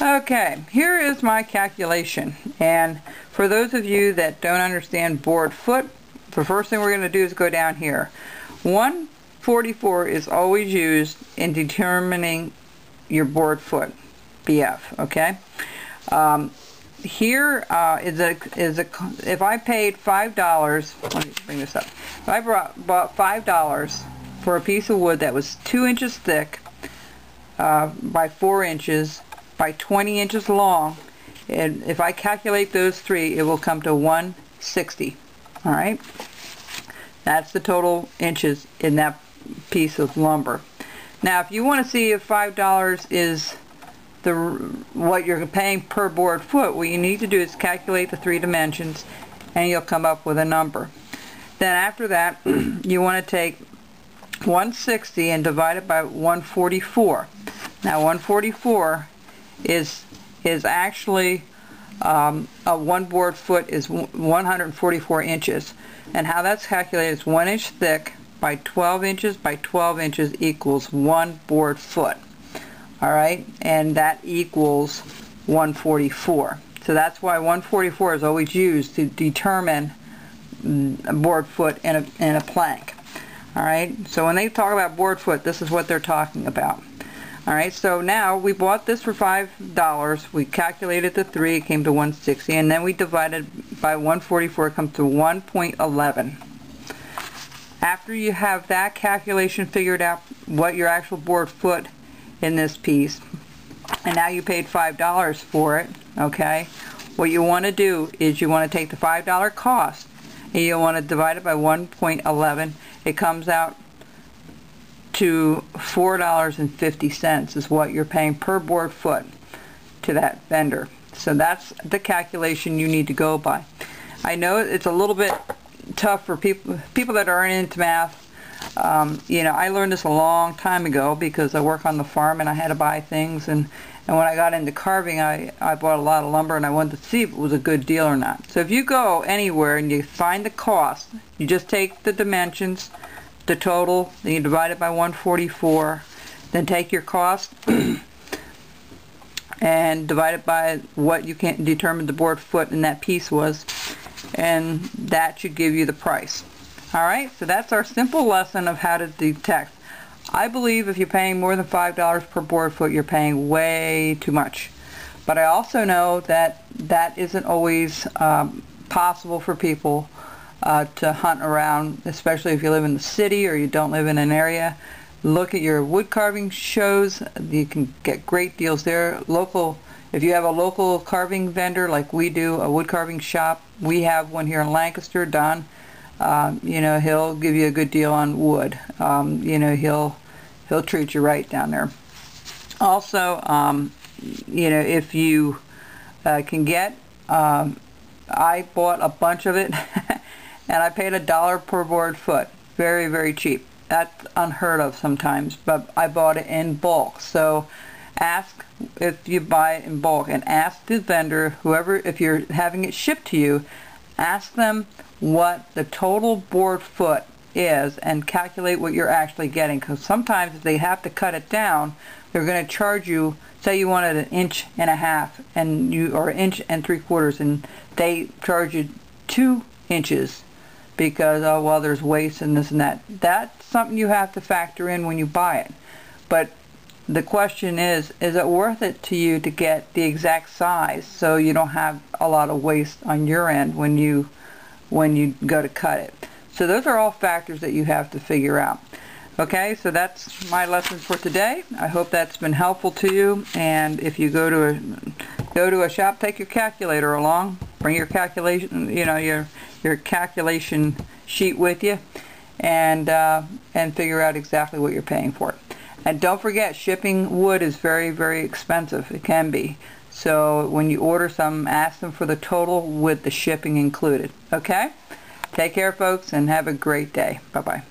Okay, here is my calculation, and for those of you that don't understand board foot, the first thing we're going to do is go down here. 144 is always used in determining your board foot, BF, okay? Here if I paid $5, let me bring this up. If I bought $5 for a piece of wood that was 2 inches thick by 4 inches by 20 inches long, and if I calculate those three, it will come to 160. Alright? That's the total inches in that piece of lumber. Now if you want to see if $5 is what you're paying per board foot, what you need to do is calculate the 3 dimensions and you'll come up with a number. Then after that you want to take 160 and divide it by 144. Now 144 is actually a one board foot is 144 inches, and how that's calculated is 1 inch thick by 12 inches by 12 inches equals 1 board foot. Alright, and that equals 144. So that's why 144 is always used to determine a board foot in a plank. Alright, so when they talk about board foot, this is what they're talking about. Alright, so now we bought this for $5, we calculated the 3, it came to 160, and then we divided by 144, it comes to 1.11. After you have that calculation figured out, what your actual board foot in this piece, and now you paid $5 for it, okay, what you want to do is you want to take the $5 cost and you want to divide it by 1.11. It comes out to $4.50 is what you're paying per board foot to that vendor. So that's the calculation you need to go by. I know it's a little bit tough for people that aren't into math. You know, I learned this a long time ago because I work on the farm and I had to buy things, and when I got into carving I bought a lot of lumber and I wanted to see if it was a good deal or not. So if you go anywhere and you find the cost, you just take the dimensions, the total, then you divide it by 144, then take your cost and divide it by what you can determine the board foot in that piece was, and that should give you the price. Alright, so that's our simple lesson of how to detect. I believe if you're paying more than $5 per board foot, you're paying way too much. But I also know that that isn't always possible for people to hunt around, especially if you live in the city or you don't live in an area. Look at your wood carving shows. You can get great deals there. If you have a local carving vendor like we do, a wood carving shop, we have one here in Lancaster, Don. You know, he'll give you a good deal on wood. You know, he'll treat you right down there. Also, you know, if you can get, I bought a bunch of it and I paid $1 per board foot. Very, very cheap. That's unheard of sometimes, but I bought it in bulk. So ask if you buy it in bulk, and ask the vendor, whoever, if you're having it shipped to you, ask them what the total board foot is and calculate what you're actually getting, because sometimes if they have to cut it down, they're going to charge you, say you wanted 1.5 inches or 1 3/4 inches, and they charge you 2 inches because, oh well, there's waste and this and that. That's something you have to factor in when you buy it. But the question is it worth it to you to get the exact size so you don't have a lot of waste on your end when you go to cut it? So those are all factors that you have to figure out. Okay, so that's my lesson for today. I hope that's been helpful to you, and if you go to a shop, take your calculator along. Bring your calculation, you know, your calculation sheet with you, and figure out exactly what you're paying for it. And don't forget, shipping wood is very, very expensive. It can be. So when you order some, ask them for the total with the shipping included. Okay? Take care, folks, and have a great day. Bye-bye.